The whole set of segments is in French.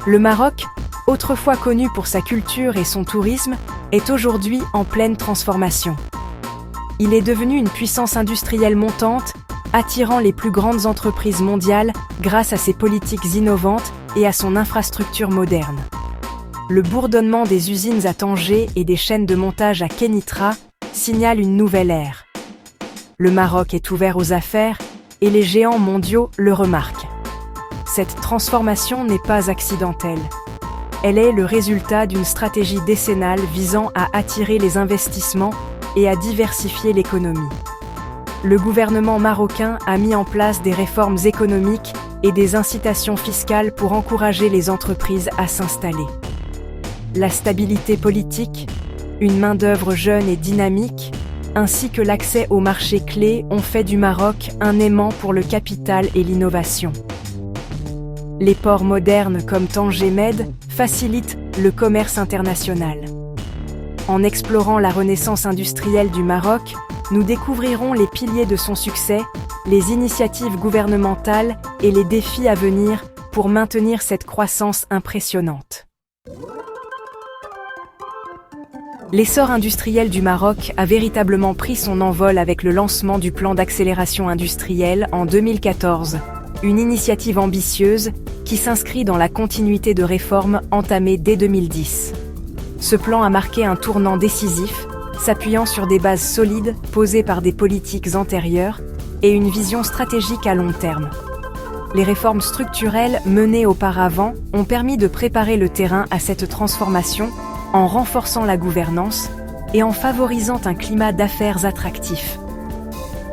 Le Maroc, autrefois connu pour sa culture et son tourisme, est aujourd'hui en pleine transformation. Il est devenu une puissance industrielle montante, attirant les plus grandes entreprises mondiales grâce à ses politiques innovantes et à son infrastructure moderne. Le bourdonnement des usines à Tanger et des chaînes de montage à Kénitra signale une nouvelle ère. Le Maroc est ouvert aux affaires et les géants mondiaux le remarquent. Cette transformation n'est pas accidentelle. Elle est le résultat d'une stratégie décennale visant à attirer les investissements et à diversifier l'économie. Le gouvernement marocain a mis en place des réformes économiques et des incitations fiscales pour encourager les entreprises à s'installer. La stabilité politique, une main-d'œuvre jeune et dynamique, ainsi que l'accès aux marchés clés ont fait du Maroc un aimant pour le capital et l'innovation. Les ports modernes comme Tanger Med facilitent le commerce international. En explorant la renaissance industrielle du Maroc, nous découvrirons les piliers de son succès, les initiatives gouvernementales et les défis à venir pour maintenir cette croissance impressionnante. L'essor industriel du Maroc a véritablement pris son envol avec le lancement du plan d'accélération industrielle en 2014, une initiative ambitieuse qui s'inscrit dans la continuité de réformes entamées dès 2010. Ce plan a marqué un tournant décisif, s'appuyant sur des bases solides posées par des politiques antérieures et une vision stratégique à long terme. Les réformes structurelles menées auparavant ont permis de préparer le terrain à cette transformation en renforçant la gouvernance et en favorisant un climat d'affaires attractif.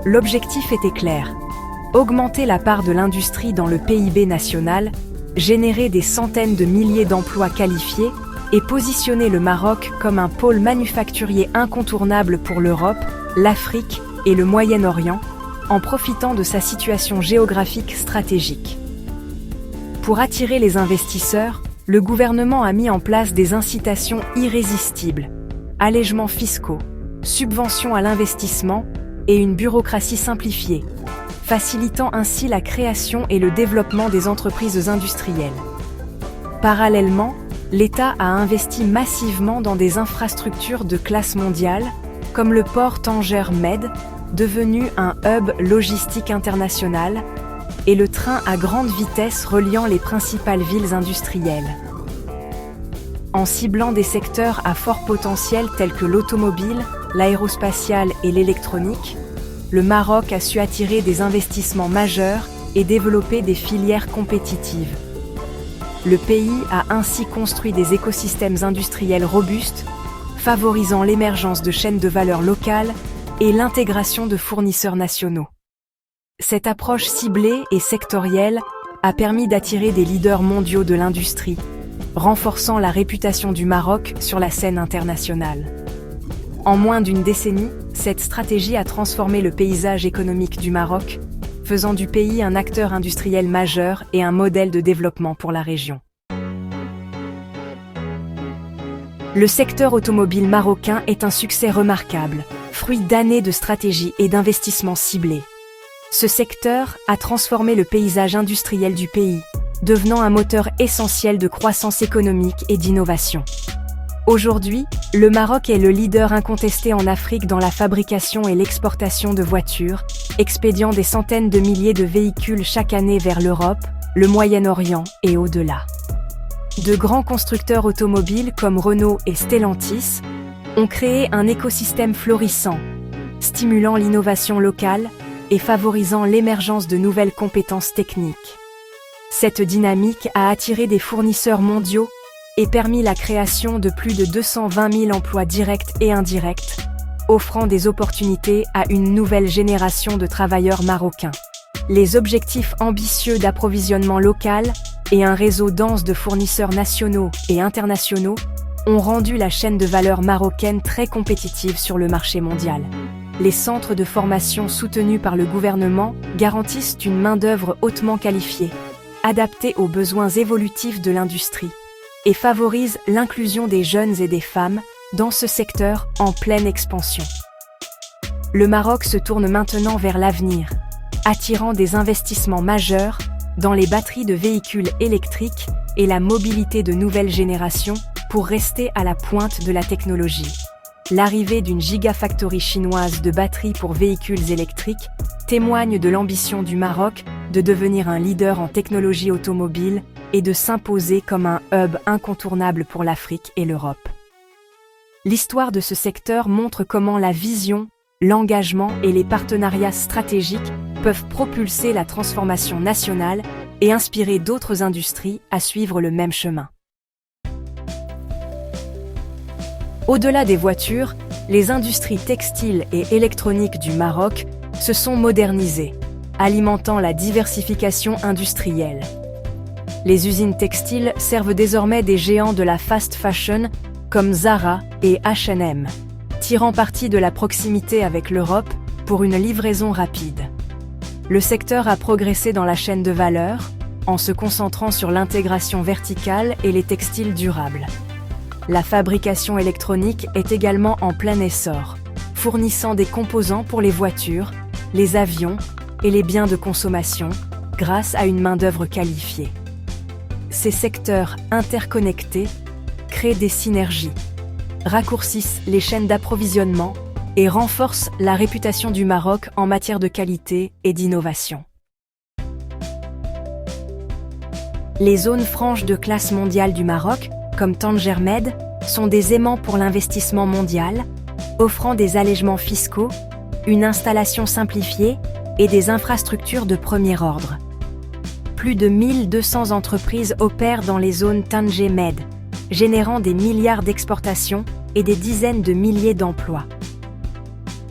L'objectif était clair: augmenter la part de l'industrie dans le PIB national, générer des centaines de milliers d'emplois qualifiés et positionner le Maroc comme un pôle manufacturier incontournable pour l'Europe, l'Afrique et le Moyen-Orient, en profitant de sa situation géographique stratégique. Pour attirer les investisseurs, le gouvernement a mis en place des incitations irrésistibles, allègements fiscaux, subventions à l'investissement et une bureaucratie simplifiée, facilitant ainsi la création et le développement des entreprises industrielles. Parallèlement, l'État a investi massivement dans des infrastructures de classe mondiale, comme le port Tanger Med, devenu un hub logistique international, et le train à grande vitesse reliant les principales villes industrielles. En ciblant des secteurs à fort potentiel tels que l'automobile, l'aérospatiale et l'électronique, le Maroc a su attirer des investissements majeurs et développer des filières compétitives. Le pays a ainsi construit des écosystèmes industriels robustes, favorisant l'émergence de chaînes de valeur locales et l'intégration de fournisseurs nationaux. Cette approche ciblée et sectorielle a permis d'attirer des leaders mondiaux de l'industrie, renforçant la réputation du Maroc sur la scène internationale. En moins d'une décennie, cette stratégie a transformé le paysage économique du Maroc, faisant du pays un acteur industriel majeur et un modèle de développement pour la région. Le secteur automobile marocain est un succès remarquable, fruit d'années de stratégie et d'investissements ciblés. Ce secteur a transformé le paysage industriel du pays, devenant un moteur essentiel de croissance économique et d'innovation. Aujourd'hui, le Maroc est le leader incontesté en Afrique dans la fabrication et l'exportation de voitures, expédiant des centaines de milliers de véhicules chaque année vers l'Europe, le Moyen-Orient et au-delà. De grands constructeurs automobiles comme Renault et Stellantis ont créé un écosystème florissant, stimulant l'innovation locale et favorisant l'émergence de nouvelles compétences techniques. Cette dynamique a attiré des fournisseurs mondiaux et permis la création de plus de 220 000 emplois directs et indirects, offrant des opportunités à une nouvelle génération de travailleurs marocains. Les objectifs ambitieux d'approvisionnement local et un réseau dense de fournisseurs nationaux et internationaux ont rendu la chaîne de valeur marocaine très compétitive sur le marché mondial. Les centres de formation soutenus par le gouvernement garantissent une main-d'œuvre hautement qualifiée, adaptée aux besoins évolutifs de l'industrie, et favorisent l'inclusion des jeunes et des femmes dans ce secteur en pleine expansion. Le Maroc se tourne maintenant vers l'avenir, attirant des investissements majeurs dans les batteries de véhicules électriques et la mobilité de nouvelle génération pour rester à la pointe de la technologie. L'arrivée d'une gigafactory chinoise de batteries pour véhicules électriques témoigne de l'ambition du Maroc de devenir un leader en technologie automobile et de s'imposer comme un hub incontournable pour l'Afrique et l'Europe. L'histoire de ce secteur montre comment la vision, l'engagement et les partenariats stratégiques peuvent propulser la transformation nationale et inspirer d'autres industries à suivre le même chemin. Au-delà des voitures, les industries textiles et électroniques du Maroc se sont modernisées, alimentant la diversification industrielle. Les usines textiles servent désormais des géants de la fast fashion comme Zara et H&M, tirant parti de la proximité avec l'Europe pour une livraison rapide. Le secteur a progressé dans la chaîne de valeur en se concentrant sur l'intégration verticale et les textiles durables. La fabrication électronique est également en plein essor, fournissant des composants pour les voitures, les avions et les biens de consommation grâce à une main-d'œuvre qualifiée. Ces secteurs interconnectés créent des synergies, raccourcissent les chaînes d'approvisionnement et renforcent la réputation du Maroc en matière de qualité et d'innovation. Les zones franches de classe mondiale du Maroc, comme Tanger Med, sont des aimants pour l'investissement mondial, offrant des allègements fiscaux, une installation simplifiée et des infrastructures de premier ordre. Plus de 1200 entreprises opèrent dans les zones Tanger Med, générant des milliards d'exportations et des dizaines de milliers d'emplois.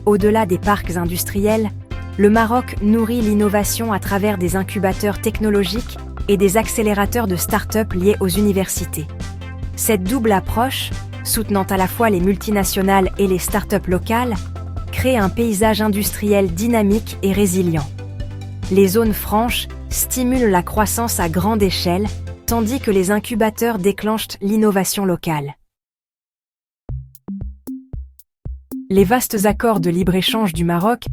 Au-delà des parcs industriels, le Maroc nourrit l'innovation à travers des incubateurs technologiques et des accélérateurs de start-up liés aux universités. Cette double approche, soutenant à la fois les multinationales et les start-up locales, crée un paysage industriel dynamique et résilient. Les zones franches stimulent la croissance à grande échelle, tandis que les incubateurs déclenchent l'innovation locale. Les vastes accords de libre-échange du Maroc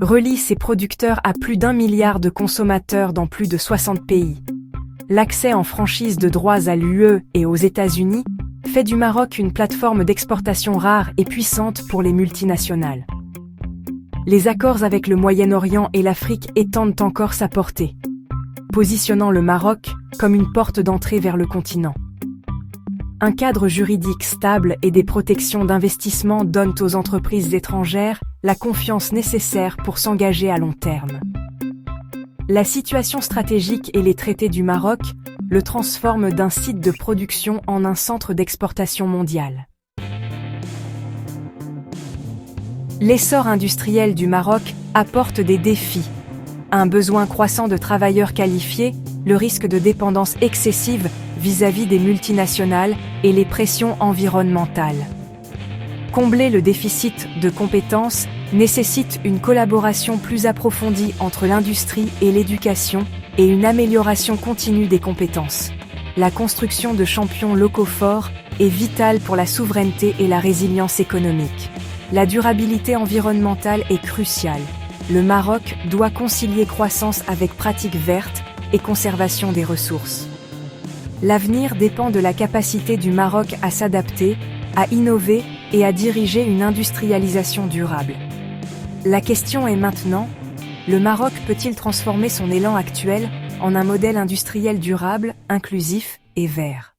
relient ses producteurs à plus d'1 milliard de consommateurs dans plus de 60 pays. L'accès en franchise de droits à l'UE et aux États-Unis fait du Maroc une plateforme d'exportation rare et puissante pour les multinationales. Les accords avec le Moyen-Orient et l'Afrique étendent encore sa portée, positionnant le Maroc comme une porte d'entrée vers le continent. Un cadre juridique stable et des protections d'investissement donnent aux entreprises étrangères la confiance nécessaire pour s'engager à long terme. La situation stratégique et les traités du Maroc le transforment d'un site de production en un centre d'exportation mondial. L'essor industriel du Maroc apporte des défis. Un besoin croissant de travailleurs qualifiés, le risque de dépendance excessive vis-à-vis des multinationales et les pressions environnementales. Combler le déficit de compétences nécessite une collaboration plus approfondie entre l'industrie et l'éducation et une amélioration continue des compétences. La construction de champions locaux forts est vitale pour la souveraineté et la résilience économique. La durabilité environnementale est cruciale. Le Maroc doit concilier croissance avec pratiques vertes et conservation des ressources. L'avenir dépend de la capacité du Maroc à s'adapter, à innover et à diriger une industrialisation durable. La question est maintenant, le Maroc peut-il transformer son élan actuel en un modèle industriel durable, inclusif et vert ?